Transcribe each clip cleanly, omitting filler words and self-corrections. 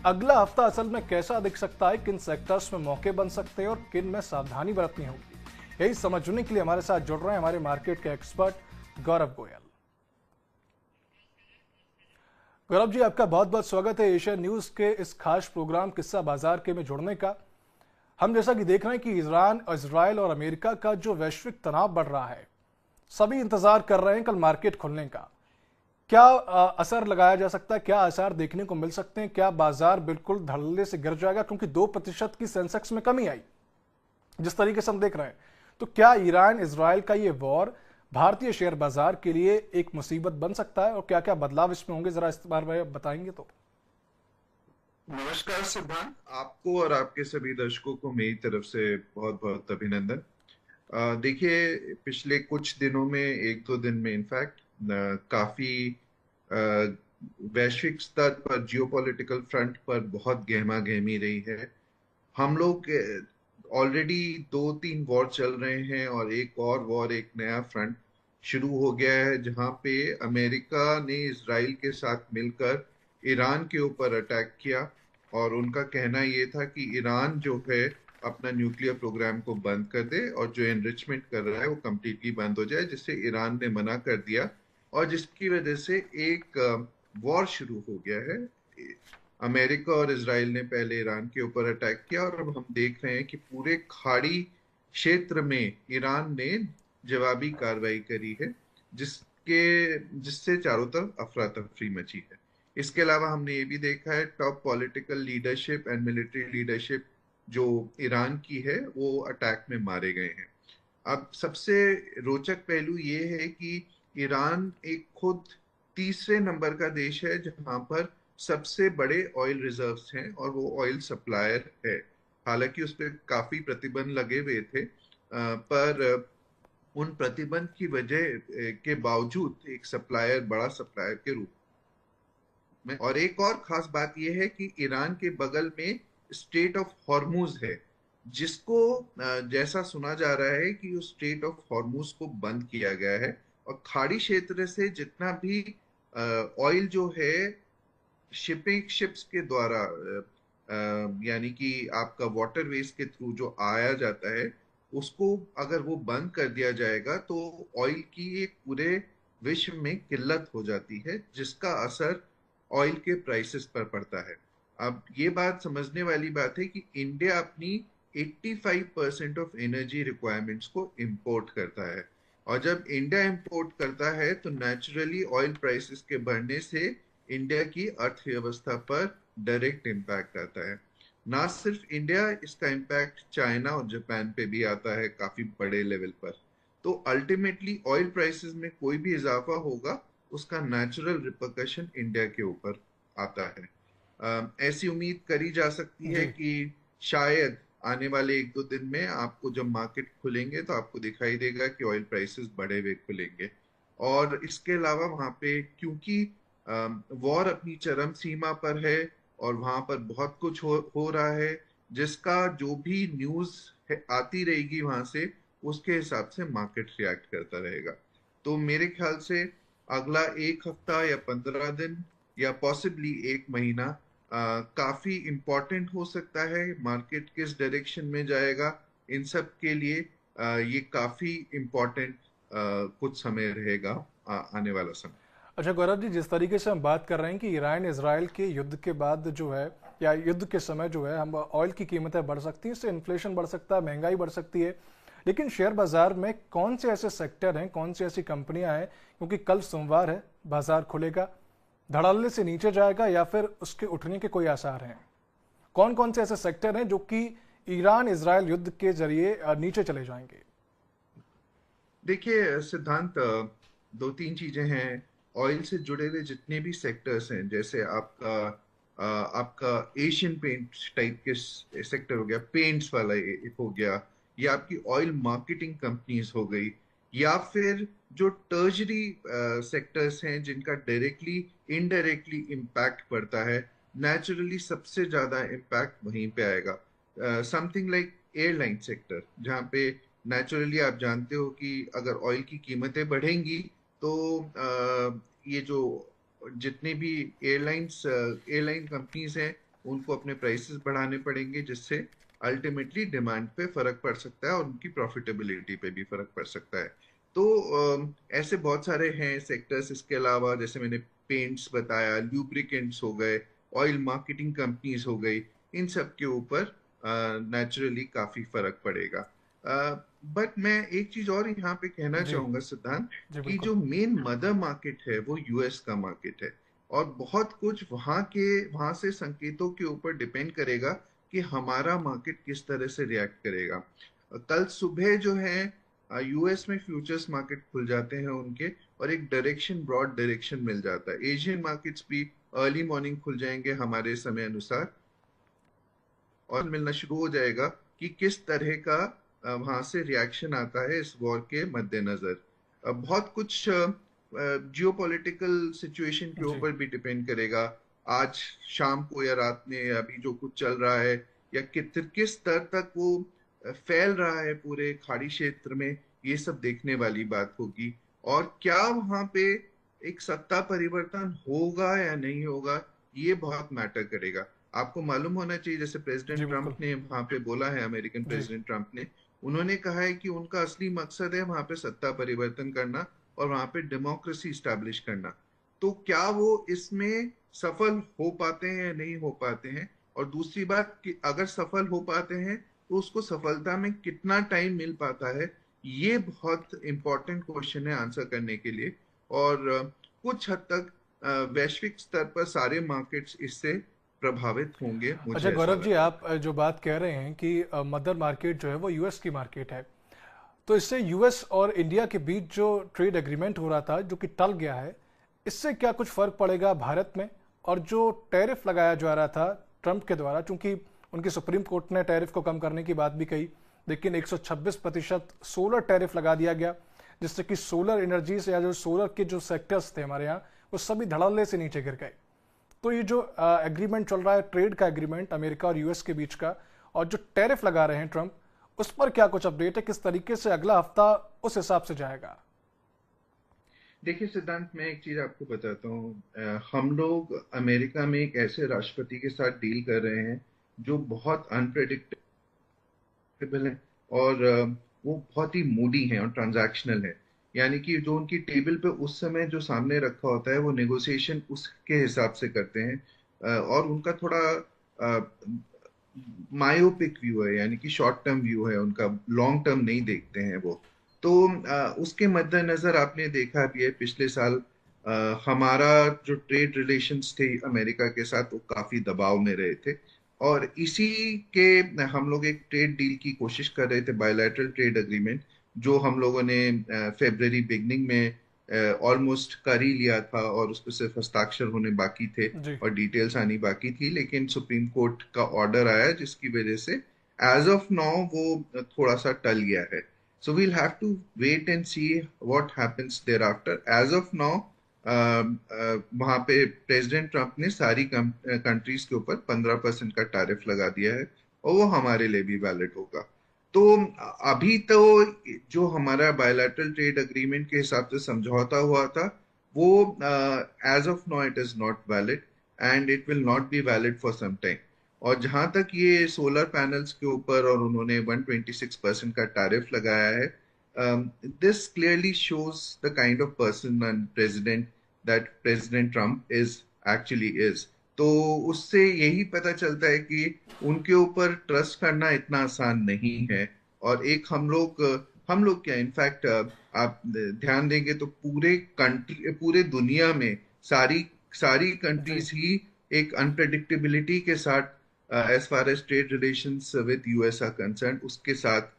अगला हफ्ता असल में कैसा दिख सकता है, किन सेक्टर्स में मौके बन सकते हैं और किन में सावधानी बरतनी होगी, यही समझने के लिए हमारे साथ जुड़ रहे हैं हमारे मार्केट के एक्सपर्ट गौरव गोयल। गौरव जी, आपका बहुत बहुत स्वागत है एशिया न्यूज के इस खास प्रोग्राम किस्सा बाजार के में जुड़ने का। हम जैसा कि देख रहे हैं कि ईरान, इजराइल और अमेरिका का जो वैश्विक तनाव बढ़ रहा है, सभी इंतजार कर रहे हैं कल मार्केट खुलने का। क्या असर लगाया जा सकता है, क्या आसार देखने को मिल सकते हैं? क्या बाजार बिल्कुल धड़ल्ले से गिर जाएगा? क्योंकि 2% की सेंसेक्स में कमी आई जिस तरीके से हम देख रहे हैं। तो क्या ईरान इजराइल का ये वॉर भारतीय शेयर बाजार के लिए एक मुसीबत बन सकता है और क्या क्या बदलाव इसमें होंगे, जरा इस बार में बताएंगे तो। नमस्कार सिद्धांत, आपको और आपके सभी दर्शकों को मेरी तरफ से बहुत बहुत अभिनंदन। देखिए, पिछले कुछ दिनों में, एक दो दिन में इनफैक्ट काफी अ, वैश्विक स्तर पर जियोपॉलिटिकल फ्रंट पर बहुत गहमा गहमी रही है। हम लोग ऑलरेडी दो तीन वॉर चल रहे हैं और एक और वॉर, एक नया फ्रंट शुरू हो गया है जहां पे अमेरिका ने इजराइल के साथ मिलकर ईरान के ऊपर अटैक किया। और उनका कहना ये था कि ईरान जो है अपना न्यूक्लियर प्रोग्राम को बंद कर दे और जो एनरिचमेंट कर रहा है वो कम्प्लीटली बंद हो जाए, जिससे ईरान ने मना कर दिया और जिसकी वजह से एक वॉर शुरू हो गया है। अमेरिका और इसराइल ने पहले ईरान के ऊपर अटैक किया और अब हम देख रहे हैं कि पूरे खाड़ी क्षेत्र में ईरान ने जवाबी कार्रवाई करी है, जिससे चारों तरफ अफरा तफरी मची है। इसके अलावा हमने ये भी देखा है top political leadership and military leadership जो ईरान की है वो अटैक में मारे गए हैं। अब सबसे रोचक पहलू ये है कि ईरान एक खुद तीसरे नंबर का देश है जहां पर सबसे बड़े ऑयल रिजर्व्स हैं और वो ऑयल सप्लायर है। हालांकि उस पर काफी प्रतिबंध लगे हुए थे, पर उन प्रतिबंध की वजह के बावजूद एक सप्लायर, बड़ा सप्लायर के रूप में। और एक और खास बात यह है कि ईरान के बगल में स्ट्रेट ऑफ हॉर्मुज है, जिसको जैसा सुना जा रहा है कि उस स्ट्रेट ऑफ हॉर्मुज को बंद किया गया है और खाड़ी क्षेत्र से जितना भी ऑयल जो है शिपिंग शिप्स के द्वारा, यानी कि आपका वाटरवेज के थ्रू जो आया जाता है, उसको अगर वो बंद कर दिया जाएगा तो ऑयल की एक पूरे विश्व में किल्लत हो जाती है, जिसका असर ऑयल के प्राइसेस पर पड़ता है। अब ये बात समझने वाली बात है कि इंडिया अपनी 85% ऑफ एनर्जी रिक्वायरमेंट्स को इंपोर्ट करता है और जब इंडिया इंपोर्ट करता है तो नेचुरली ऑयल प्राइसेस के बढ़ने से इंडिया की अर्थव्यवस्था पर डायरेक्ट इम्पैक्ट आता है। ना सिर्फ इंडिया, इसका इम्पैक्ट चाइना और जापान पे भी आता है काफी बड़े लेवल पर। तो अल्टीमेटली ऑयल प्राइसेस में कोई भी इजाफा होगा, उसका नेचुरल रिपरकशन इंडिया के ऊपर आता है। ऐसी उम्मीद करी जा सकती है जी। कि शायद आने वाले एक दो दिन में आपको जब मार्केट खुलेंगे तो आपको दिखाई देगा कि ऑयल प्राइसेस बढ़े हुए खुलेंगे। और इसके अलावा वहां पे क्योंकि वॉर अपनी चरम सीमा पर है और वहां पर बहुत कुछ हो रहा है, जिसका जो भी न्यूज आती रहेगी वहां से, उसके हिसाब से मार्केट रिएक्ट करता रहेगा। तो मेरे ख्याल से अगला एक हफ्ता या 15 दिन या पॉसिबली एक महीना काफी इंपॉर्टेंट हो सकता है। मार्केट किस डायरेक्शन में जाएगा, इन सब के लिए ये काफी इंपॉर्टेंट कुछ समय रहेगा, आने वाला समय। अच्छा गौरव जी, जिस तरीके से हम बात कर रहे हैं कि ईरान इसराइल के युद्ध के बाद जो है, या युद्ध के समय जो है, हम ऑयल की कीमतें बढ़ सकती हैं, इससे इन्फ्लेशन बढ़ सकता है, महंगाई बढ़ सकती है। लेकिन शेयर बाजार में कौन से ऐसे सेक्टर हैं, कौन सी ऐसी कंपनियां हैं, क्योंकि कल सोमवार है, बाजार खुलेगा, धड़ल्ले से नीचे जाएगा या फिर उसके उठने के कोई आसार हैं? कौन कौन से ऐसे सेक्टर हैं जो कि ईरान इजराइल युद्ध के जरिए नीचे चले जाएंगे? देखिए सिद्धांत, दो तीन चीजें हैं। ऑयल से जुड़े हुए जितने भी सेक्टर्स हैं, जैसे आपका एशियन पेंट टाइप के सेक्टर हो गया, पेंट्स वाला एक हो गया, या आपकी ऑयल मार्केटिंग कंपनीज हो गई, या फिर जो टर्जरी सेक्टर्स हैं जिनका डायरेक्टली इनडायरेक्टली इम्पैक्ट पड़ता है, नेचुरली सबसे ज्यादा इम्पैक्ट वहीं पे आएगा। समथिंग लाइक एयरलाइन सेक्टर, जहाँ पे नेचुरली आप जानते हो कि अगर ऑयल की कीमतें बढ़ेंगी तो ये जो जितने भी एयरलाइन कंपनीज हैं उनको अपने प्राइसेस बढ़ाने पड़ेंगे, जिससे अल्टीमेटली डिमांड पे फर्क पड़ सकता है और उनकी प्रॉफिटेबिलिटी पे भी फर्क पड़ सकता है। तो ऐसे बहुत सारे हैं सेक्टर्स। इसके अलावा जैसे मैंने पेंट्स बताया, ल्यूब्रिकेंट्स हो गए, ऑयल मार्केटिंग कंपनीज हो गई, इन सब के ऊपर नेचुरली काफी फर्क पड़ेगा। बट मैं एक चीज और यहाँ पे कहना जी चाहूंगा सिद्धांत, जी कि बिल्कुल। जो मेन मदर मार्केट है वो यूएस का मार्केट है, और बहुत कुछ वहां से संकेतों के ऊपर डिपेंड करेगा कि हमारा मार्केट किस तरह से रिएक्ट करेगा। कल सुबह जो है यूएस में फ्यूचर्स मार्केट खुल जाते हैं उनके, और एक डायरेक्शन, ब्रॉड डायरेक्शन मिल जाता है। एशियन मार्केट्स भी अर्ली मॉर्निंग खुल जाएंगे हमारे समय अनुसार, और मिलना शुरू हो जाएगा कि किस तरह का वहां से रिएक्शन आता है इस वॉर के मद्देनजर। बहुत कुछ जियोपॉलिटिकल सिचुएशन के जी ऊपर भी डिपेंड करेगा। आज शाम को या रात में अभी जो कुछ चल रहा है, या किस स्तर तक वो फैल रहा है पूरे खाड़ी क्षेत्र में, ये सब देखने वाली बात होगी। और क्या वहां पे एक सत्ता परिवर्तन होगा या नहीं होगा, ये बहुत मैटर करेगा। आपको मालूम होना चाहिए, जैसे जी प्रेसिडेंट बिल्कुल। ट्रंप ने वहां पे बोला है, अमेरिकन जी प्रेसिडेंट ट्रंप ने, उन्होंने कहा है कि उनका असली मकसद है वहां पे सत्ता परिवर्तन करना और वहां पे डेमोक्रेसी स्टैब्लिश करना। तो क्या वो इसमें सफल हो पाते हैं या नहीं हो पाते हैं? और दूसरी बात कि अगर सफल हो पाते हैं तो उसको सफलता में कितना टाइम मिल पाता है, ये बहुत इंपॉर्टेंट क्वेश्चन है आंसर करने के लिए। और कुछ हद तक वैश्विक स्तर पर सारे मार्केट्स इससे प्रभावित होंगे, अच्छा मुझे ऐसा गौरव जी, लगता आप जो बात कह रहे हैं कि मदर मार्केट जो है वो यूएस की मार्केट है, तो इससे यूएस और इंडिया के बीच जो ट्रेड एग्रीमेंट हो रहा था जो कि टल गया है, इससे क्या कुछ फर्क पड़ेगा भारत में? और जो टैरिफ लगाया जा रहा था ट्रंप के द्वारा, चूंकि उनकी सुप्रीम कोर्ट ने टैरिफ को कम करने की बात भी कही, लेकिन 126% सोलर टैरिफ लगा दिया गया, जिससे कि सोलर एनर्जी से या जो सोलर के जो सेक्टर्स थे हमारे यहाँ, वो सभी धड़ल्ले से नीचे गिर गए। तो ये जो एग्रीमेंट चल रहा है, ट्रेड का एग्रीमेंट अमेरिका और यूएस के बीच का, और जो टैरिफ लगा रहे हैं ट्रंप, उस पर क्या कुछ अपडेट है? किस तरीके से अगला हफ्ता उस हिसाब से जाएगा? देखिए सिद्धांत, मैं एक चीज आपको बताता हूँ। हम लोग अमेरिका में एक ऐसे राष्ट्रपति के साथ डील कर रहे हैं जो बहुत अनप्रेडिक्टेबल है, और वो बहुत ही मूडी है और ट्रांजैक्शनल है। यानी कि जो उनकी टेबल पे उस समय जो सामने रखा होता है, वो नेगोशिएशन उसके हिसाब से करते हैं। और उनका थोड़ा मायोपिक व्यू है, यानी कि शॉर्ट टर्म व्यू है उनका, लॉन्ग टर्म नहीं देखते हैं वो। तो उसके मद्देनजर आपने देखा भी है पिछले साल हमारा जो ट्रेड रिलेशंस थे अमेरिका के साथ, वो काफी दबाव में रहे थे। और इसी के हम लोग एक ट्रेड डील की कोशिश कर रहे थे, बायलैटरल ट्रेड एग्रीमेंट, जो हम लोगों ने फेब्रवरी बिगनिंग में ऑलमोस्ट कर ही लिया था, और उस पर सिर्फ हस्ताक्षर होने बाकी थे जी। और डिटेल्स आनी बाकी थी। लेकिन सुप्रीम कोर्ट का ऑर्डर आया, जिसकी वजह से एज ऑफ नाउ वो थोड़ा सा टल गया है। So we'll have to wait and see what happens thereafter. As of now वहां पे प्रेसिडेंट ट्रंप ने सारी कंट्रीज के ऊपर 15% का टैरिफ लगा दिया है, और वो हमारे लिए भी वैलिड होगा। तो अभी तो जो हमारा बायलैटरल ट्रेड एग्रीमेंट के हिसाब से समझौता हुआ था, वो as of now it is not valid, and it will not be valid for some time. और जहां तक ये सोलर पैनल्स के ऊपर और उन्होंने 126% का टैरिफ लगाया है, this clearly shows the kind of person and president that President Trump is actually is. तो उससे यही पता चलता है कि उनके ऊपर ट्रस्ट करना इतना आसान नहीं है। और एक हम लोग क्या, इनफैक्ट आप ध्यान देंगे तो पूरे दुनिया में सारी सारी जी कंट्रीज ही एक अनप्रेडिक्टेबिलिटी के साथ, as far as trade relations with US are concern, उसके साथ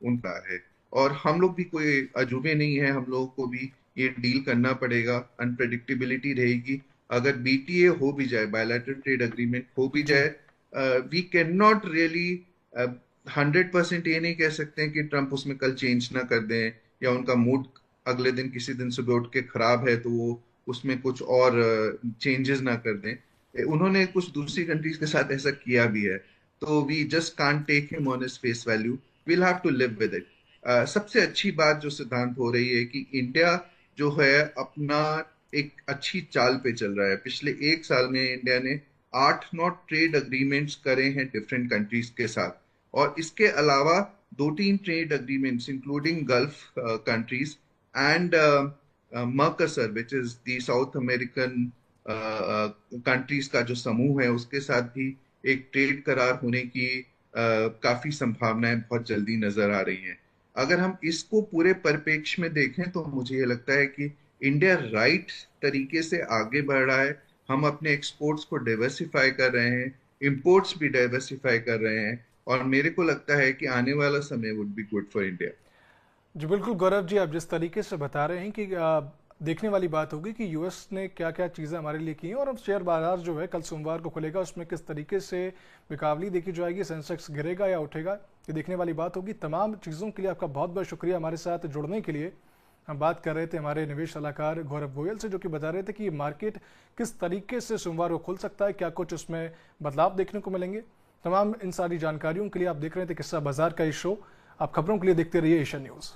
उनका है। और हम लोग भी कोई अजूबे नहीं है, हम लोगों को भी ये डील करना पड़ेगा, अनप्रेडिक्टेबिलिटी रहेगी। अगर बीटीए हो भी जाए, बायलैटरल ट्रेड एग्रीमेंट हो भी जी जाए, वी कैन नॉट रियली 100% ये नहीं कह सकते हैं कि ट्रंप उसमें कल चेंज ना कर दें, या उनका मूड अगले दिन किसी दिन सुबह उठ के खराब है तो वो उसमें कुछ और चेंजेस ना कर दें। उन्होंने कुछ दूसरी कंट्रीज के साथ ऐसा किया भी है। तो we just can't take him on his face value, we'll have to live with it। सबसे अच्छी बात जो सिद्धांत हो रही है कि इंडिया जो है अपना एक अच्छी चाल पे चल रहा है। पिछले एक साल में इंडिया ने 8-9 ट्रेड अग्रीमेंट्स करे हैं डिफरेंट कंट्रीज के साथ, और इसके अलावा 2-3 trade agreements including gulf countries and Mercosur which is the South American countries का जो समूह है, उसके साथ भी एक ट्रेड करार होने की काफी संभावनाएं बहुत जल्दी नजर आ रही हैं। अगर हम इसको पूरे परिप्रेक्ष्य में देखें तो मुझे ये लगता है कि इंडिया राइट तरीके से आगे बढ़ रहा है। हम अपने एक्सपोर्ट्स को डाइवर्सिफाई कर रहे हैं, इंपोर्ट्स भी डाइवर्सिफाई कर रहे हैं, और मेरे को लगता है कि आने वाला समय would be good for India. जी बिल्कुल गौरव जी, आप जिस तरीके से बता रहे हैं कि देखने वाली बात होगी कि यूएस ने क्या क्या चीज़ें हमारे लिए की हैं, और अब शेयर बाजार जो है कल सोमवार को खुलेगा, उसमें किस तरीके से बिकावली देखी जाएगी, सेंसेक्स गिरेगा या उठेगा, ये देखने वाली बात होगी। तमाम चीज़ों के लिए आपका बहुत बहुत शुक्रिया हमारे साथ जुड़ने के लिए। हम बात कर रहे थे हमारे निवेश सलाहकार गौरव गोयल से, जो कि बता रहे थे कि ये मार्केट किस तरीके से सोमवार को खुल सकता है, क्या कुछ उसमें बदलाव देखने को मिलेंगे। तमाम इन सारी जानकारियों के लिए आप देख रहे थे किस्सा बाजार का ये शो। आप खबरों के लिए देखते रहिए एशियन न्यूज़।